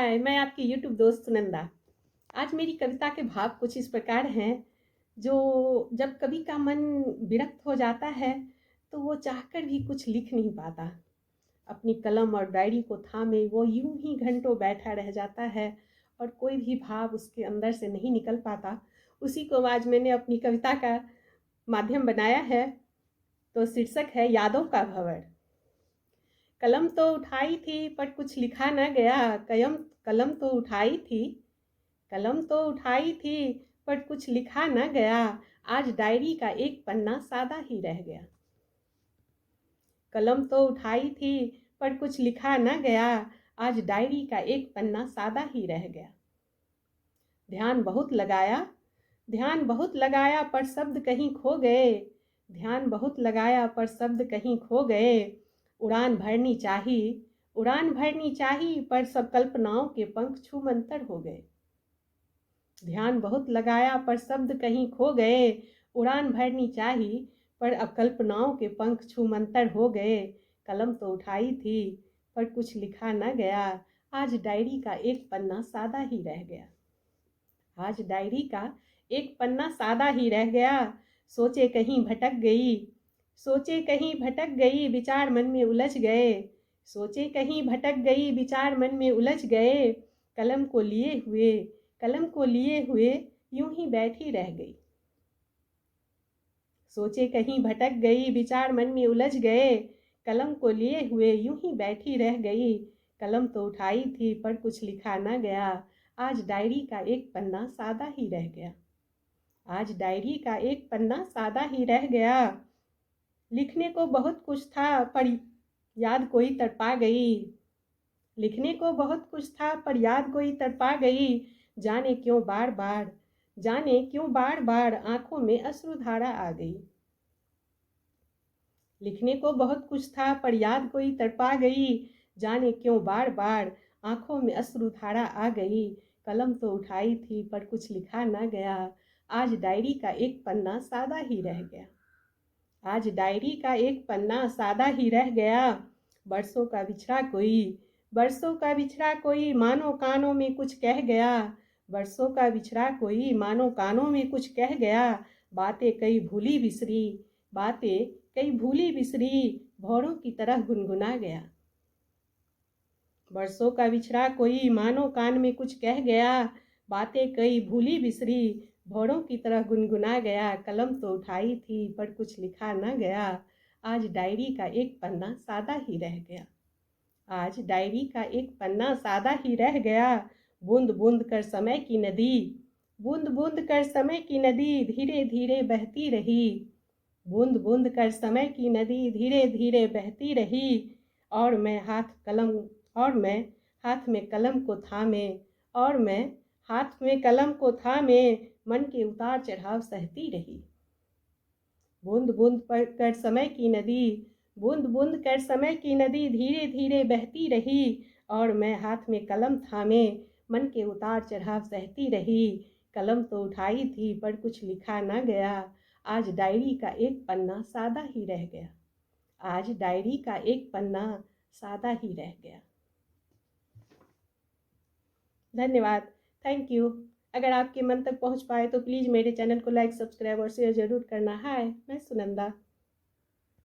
हाय, मैं आपकी यूट्यूब दोस्त सुनंदा। आज मेरी कविता के भाव कुछ इस प्रकार हैं। जो जब कवि का मन विरक्त हो जाता है तो वो चाहकर भी कुछ लिख नहीं पाता। अपनी कलम और डायरी को थामे वो यूं ही घंटों बैठा रह जाता है और कोई भी भाव उसके अंदर से नहीं निकल पाता। उसी को आज मैंने अपनी कविता का माध्यम बनाया है। तो शीर्षक है यादों का भंवर। कलम तो उठाई थी पर कुछ लिखा न गया। कलम तो उठाई थी, कलम तो उठाई थी पर कुछ लिखा न गया। आज डायरी का एक पन्ना सादा ही रह गया। कलम तो उठाई थी पर कुछ लिखा न गया। आज डायरी का एक पन्ना सादा ही रह गया। ध्यान बहुत लगाया, ध्यान बहुत लगाया पर शब्द कहीं खो गए। ध्यान बहुत लगाया पर शब्द कहीं खो गए। उड़ान भरनी चाही, उड़ान भरनी चाही पर सब कल्पनाओं के पंख छूमंतर हो गए। ध्यान बहुत लगाया पर शब्द कहीं खो गए। उड़ान भरनी चाही पर अब कल्पनाओं के पंख छूमंतर हो गए। कलम तो उठाई थी पर कुछ लिखा न गया। आज डायरी का एक पन्ना सादा ही रह गया। आज डायरी का एक पन्ना सादा ही रह गया। सोचे कहीं भटक गई, सोचे कहीं भटक गई विचार मन में उलझ गए। सोचे कहीं भटक गई विचार मन में उलझ गए। कलम को लिए हुए, कलम को लिए हुए यूं ही बैठी रह गई। सोचे कहीं भटक गई विचार मन में उलझ गए। कलम को लिए हुए यूं ही बैठी रह गई। कलम तो उठाई थी पर कुछ लिखा न गया। आज डायरी का एक पन्ना सादा ही रह गया। आज डायरी का एक पन्ना सादा ही रह गया। लिखने को बहुत कुछ था पर याद कोई तड़पा गई। लिखने को बहुत कुछ था पर याद कोई तड़पा गई। जाने क्यों बार बार, जाने क्यों बार बार आंखों में अश्रुधारा आ गई। लिखने को बहुत कुछ था पर याद कोई तड़पा गई। जाने क्यों बार बार आंखों में अश्रुधारा आ गई। कलम तो उठाई थी पर कुछ लिखा न गया। आज डायरी का एक पन्ना सादा ही रह गया। आज डायरी का एक पन्ना सादा ही रह गया। बरसों का बिछड़ा कोई, बरसों का बिछड़ा कोई मानो कानों में कुछ कह गया। बरसों का बिछड़ा कोई मानो कानों में कुछ कह गया। बातें कई भूली बिसरी, बातें कई भूली बिसरी भौरों की तरह गुनगुना गया। बरसों का बिछड़ा कोई मानो कान में कुछ कह गया। बातें कई भूली बिसरी भौरों की तरह गुनगुना गया। कलम तो उठाई थी पर कुछ लिखा न गया। आज डायरी का एक पन्ना सादा ही रह गया। आज डायरी का एक पन्ना सादा ही रह गया। बूंद बूंद कर समय की नदी, बूंद बूंद कर समय की नदी धीरे धीरे बहती रही। बूंद बूंद कर समय की नदी धीरे धीरे बहती रही। और मैं हाथ में कलम को थामे, और मैं हाथ में कलम को थामे मन के उतार चढ़ाव सहती रही। बूंद बूंद कर समय की नदी, बूंद बूंद कर समय की नदी धीरे धीरे बहती रही। और मैं हाथ में कलम थामे मन के उतार चढ़ाव सहती रही। कलम तो उठाई थी पर कुछ लिखा न गया। आज डायरी का एक पन्ना सादा ही रह गया। आज डायरी का एक पन्ना सादा ही रह गया। धन्यवाद, थैंक यू। अगर आपके मन तक पहुंच पाए तो प्लीज़ मेरे चैनल को लाइक, सब्सक्राइब और शेयर ज़रूर करना। हाय, मैं सुनंदा।